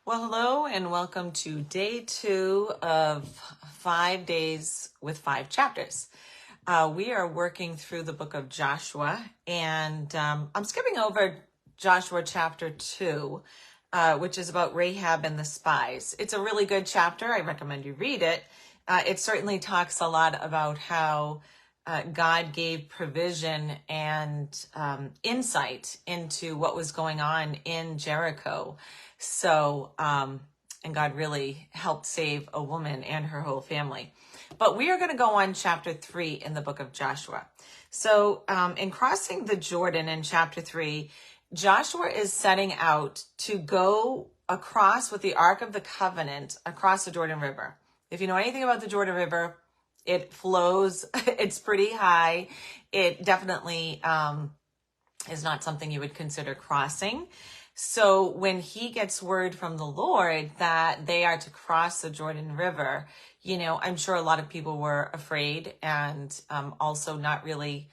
Well, hello and welcome to day 2 of 5 days with 5 chapters. We are working through the book of Joshua, and I'm skipping over Joshua chapter 2, which is about Rahab and the spies. It's a really good chapter. I recommend you read it. It certainly talks a lot about how God gave provision and insight into what was going on in Jericho. So, and God really helped save a woman and her whole family. But we are going to go on chapter 3 in the book of Joshua. So, in crossing the Jordan in chapter 3, Joshua is setting out to go across with the Ark of the Covenant across the Jordan River. If you know anything about the Jordan River, it flows. It's pretty high. It definitely is not something you would consider crossing. So when he gets word from the Lord that they are to cross the Jordan River, I'm sure a lot of people were afraid and also not really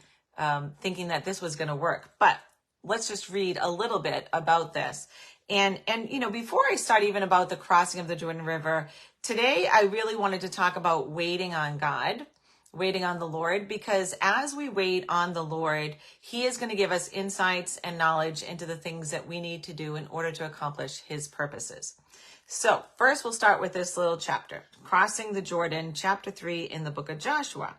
thinking that this was going to work. But let's just read a little bit about this. And before I start even about the crossing of the Jordan River, today I really wanted to talk about waiting on God, waiting on the Lord, because as we wait on the Lord, he is going to give us insights and knowledge into the things that we need to do in order to accomplish his purposes. So first we'll start with this little chapter, Crossing the Jordan, chapter 3 in the book of Joshua.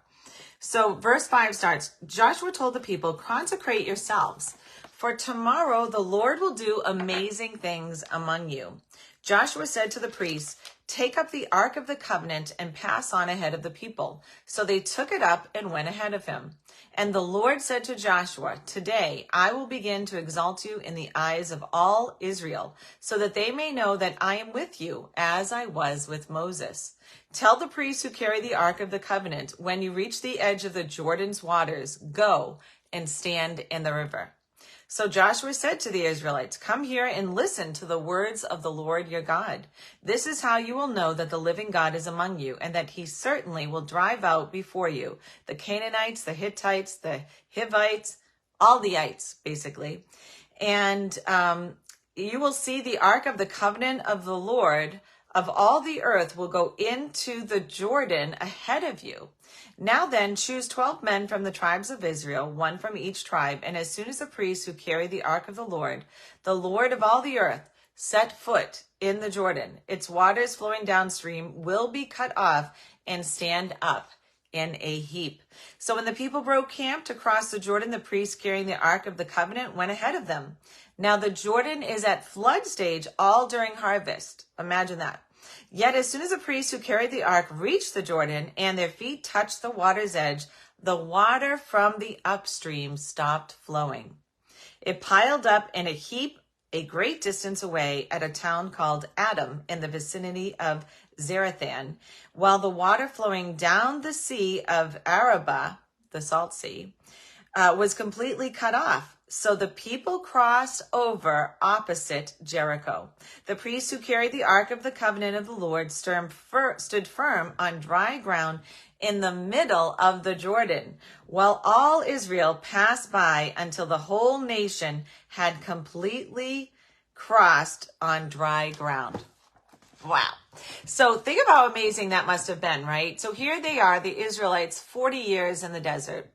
So verse 5 starts, Joshua told the people, consecrate yourselves, for tomorrow the Lord will do amazing things among you. Joshua said to the priests, take up the Ark of the Covenant and pass on ahead of the people. So they took it up and went ahead of him. And the Lord said to Joshua, today I will begin to exalt you in the eyes of all Israel, so that they may know that I am with you, as I was with Moses. Tell the priests who carry the Ark of the Covenant, when you reach the edge of the Jordan's waters, go and stand in the river. So Joshua said to the Israelites, come here and listen to the words of the Lord your God. This is how you will know that the living God is among you, and that he certainly will drive out before you the Canaanites, the Hittites, the Hivites, all the ites, basically. And you will see the Ark of the Covenant of the Lord of all the earth will go into the Jordan ahead of you. Now then, choose 12 men from the tribes of Israel, one from each tribe, and as soon as the priests who carry the ark of the Lord of all the earth, set foot in the Jordan, its waters flowing downstream will be cut off and stand up in a heap. So when the people broke camp to cross the Jordan, the priests carrying the Ark of the Covenant went ahead of them. Now the Jordan is at flood stage all during harvest. Imagine that. Yet as soon as the priests who carried the ark reached the Jordan and their feet touched the water's edge, the water from the upstream stopped flowing. It piled up in a heap a great distance away at a town called Adam in the vicinity of Zarethan, while the water flowing down the Sea of Arabah, the Salt Sea, was completely cut off. So the people crossed over opposite Jericho. The priests who carried the Ark of the Covenant of the Lord stood firm on dry ground in the middle of the Jordan, while all Israel passed by until the whole nation had completely crossed on dry ground. Wow. So think about how amazing that must have been, right? So here they are, the Israelites, 40 years in the desert.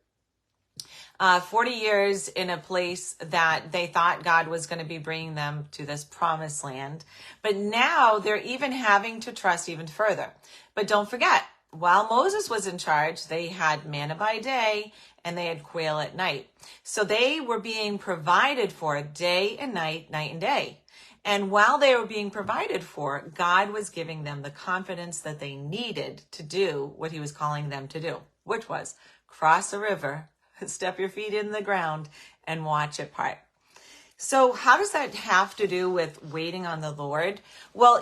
40 years in a place that they thought God was going to be bringing them to this promised land. But now they're even having to trust even further. But don't forget, while Moses was in charge, they had manna by day and they had quail at night. So they were being provided for day and night, night and day. And while they were being provided for, God was giving them the confidence that they needed to do what he was calling them to do, which was cross a river, step your feet in the ground, and watch it part. So how does that have to do with waiting on the Lord? Well,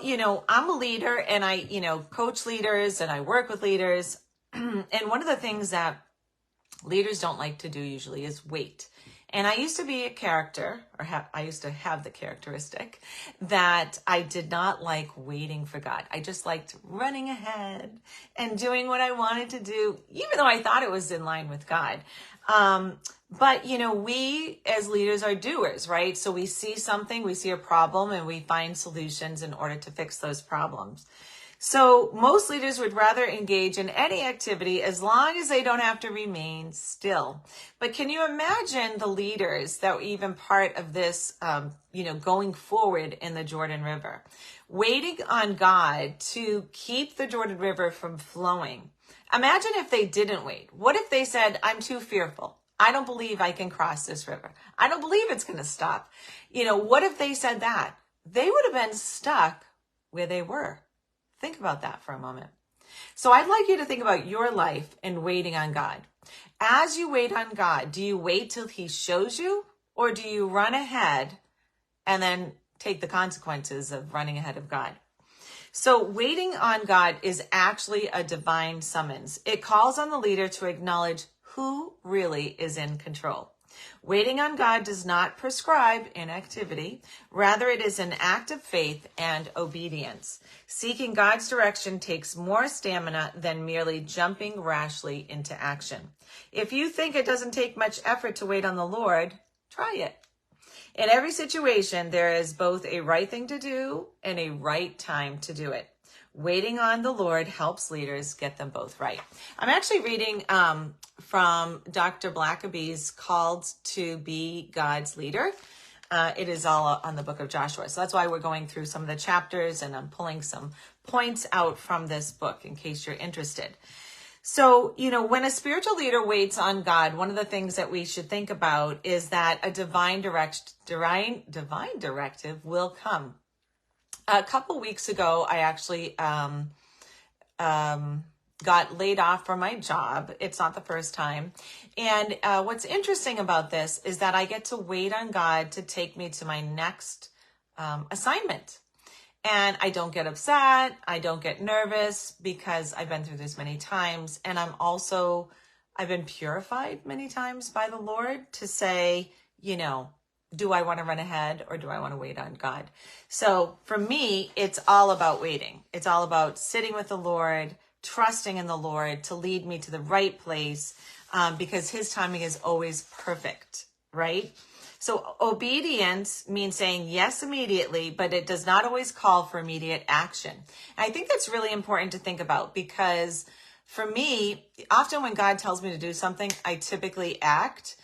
I'm a leader and I, coach leaders and I work with leaders. And one of the things that leaders don't like to do usually is wait. And I used to be a character, I used to have the characteristic that I did not like waiting for God. I just liked running ahead and doing what I wanted to do, even though I thought it was in line with God. But, we as leaders are doers, right? So we see something, we see a problem, and we find solutions in order to fix those problems. So most leaders would rather engage in any activity as long as they don't have to remain still. But can you imagine the leaders that were even part of this, going forward in the Jordan River, waiting on God to keep the Jordan River from flowing? Imagine if they didn't wait. What if they said, I'm too fearful. I don't believe I can cross this river. I don't believe it's going to stop. What if they said that? They would have been stuck where they were. Think about that for a moment. So I'd like you to think about your life and waiting on God. As you wait on God, do you wait till he shows you, or do you run ahead and then take the consequences of running ahead of God? So waiting on God is actually a divine summons. It calls on the leader to acknowledge who really is in control. Waiting on God does not prescribe inactivity. Rather, it is an act of faith and obedience. Seeking God's direction takes more stamina than merely jumping rashly into action. If you think it doesn't take much effort to wait on the Lord, try it. In every situation, there is both a right thing to do and a right time to do it. Waiting on the Lord helps leaders get them both right. I'm actually reading from Dr. Blackaby's Called to Be God's Leader. It is all on the book of Joshua. So that's why we're going through some of the chapters, and I'm pulling some points out from this book in case you're interested. So, when a spiritual leader waits on God, one of the things that we should think about is that a divine directive will come. A couple weeks ago, I actually got laid off from my job. It's not the first time. And what's interesting about this is that I get to wait on God to take me to my next assignment. And I don't get upset. I don't get nervous because I've been through this many times. And I've been purified many times by the Lord to say, do I want to run ahead or do I want to wait on God? So for me, it's all about waiting. It's all about sitting with the Lord, trusting in the Lord to lead me to the right place, because his timing is always perfect, right? So obedience means saying yes immediately, but it does not always call for immediate action. And I think that's really important to think about, because for me, often when God tells me to do something, I typically act.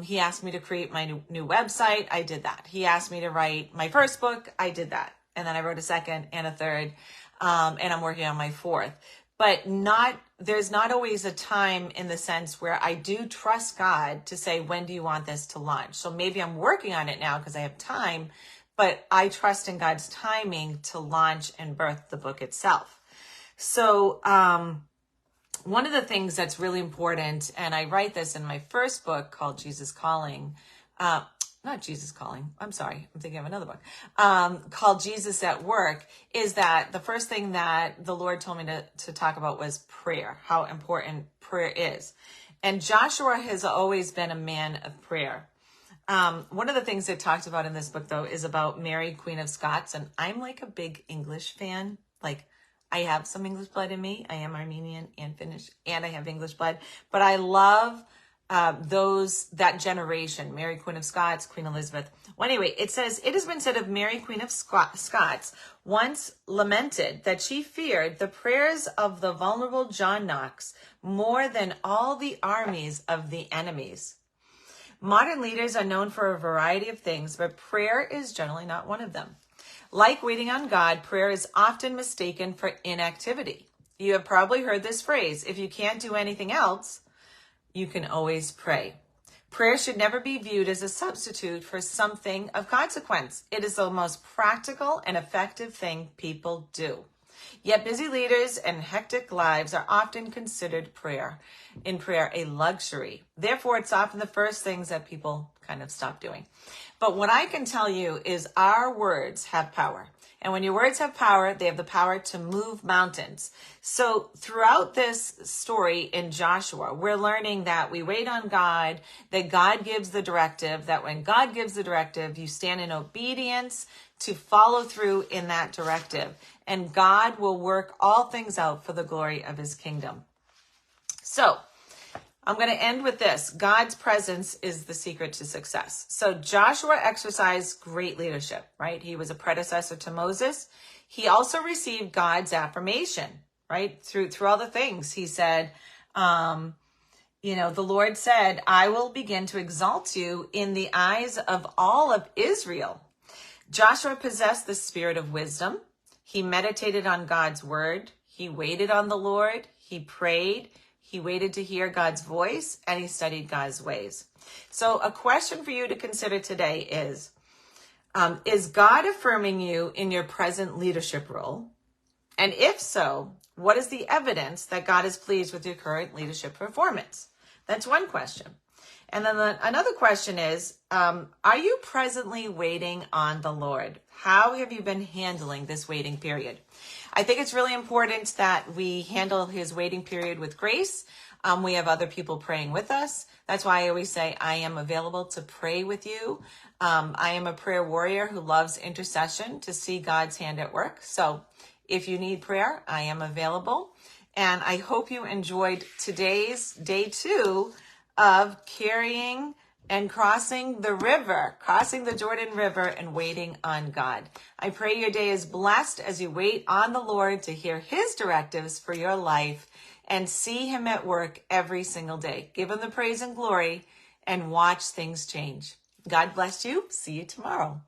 He asked me to create my new website. I did that. He asked me to write my first book. I did that. And then I wrote a second and a third, and I'm working on my fourth. But there's not always a time in the sense where I do trust God to say, when do you want this to launch? So maybe I'm working on it now because I have time, but I trust in God's timing to launch and birth the book itself. So, one of the things that's really important, and I write this in my first book called Jesus Calling, not Jesus Calling, I'm sorry, I'm thinking of another book, called Jesus at Work, is that the first thing that the Lord told me to talk about was prayer, how important prayer is. And Joshua has always been a man of prayer. One of the things it talked about in this book, though, is about Mary, Queen of Scots, and I'm like a big English fan, I have some English blood in me. I am Armenian and Finnish, and I have English blood. But I love that generation, Mary, Queen of Scots, Queen Elizabeth. Well, anyway, it says, it has been said of Mary, Queen of Scots, once lamented that she feared the prayers of the vulnerable John Knox more than all the armies of the enemies. Modern leaders are known for a variety of things, but prayer is generally not one of them. Like waiting on God, prayer is often mistaken for inactivity. You have probably heard this phrase, if you can't do anything else, you can always pray. Prayer should never be viewed as a substitute for something of consequence. It is the most practical and effective thing people do. Yet busy leaders and hectic lives are often considered prayer a luxury. Therefore, it's often the first things that people kind of stop doing. But what I can tell you is our words have power. And when your words have power, they have the power to move mountains. So throughout this story in Joshua, we're learning that we wait on God, that God gives the directive, that when God gives the directive, you stand in obedience to follow through in that directive. And God will work all things out for the glory of his kingdom. So I'm going to end with this. God's presence is the secret to success. So Joshua exercised great leadership, right? He was a predecessor to Moses. He also received God's affirmation, right? Through all the things he said, the Lord said, I will begin to exalt you in the eyes of all of Israel. Joshua possessed the spirit of wisdom. He meditated on God's word. He waited on the Lord. He prayed. He waited to hear God's voice, and he studied God's ways. So a question for you to consider today is God affirming you in your present leadership role? And if so, what is the evidence that God is pleased with your current leadership performance? That's one question. And then another question is, are you presently waiting on the Lord? How have you been handling this waiting period? I think it's really important that we handle his waiting period with grace. We have other people praying with us. That's why I always say I am available to pray with you. I am a prayer warrior who loves intercession to see God's hand at work. So if you need prayer, I am available. And I hope you enjoyed today's day 2 of carrying and crossing the Jordan River and waiting on God. I pray your day is blessed as you wait on the Lord to hear his directives for your life and see him at work every single day. Give him the praise and glory and watch things change. God bless you. See you tomorrow.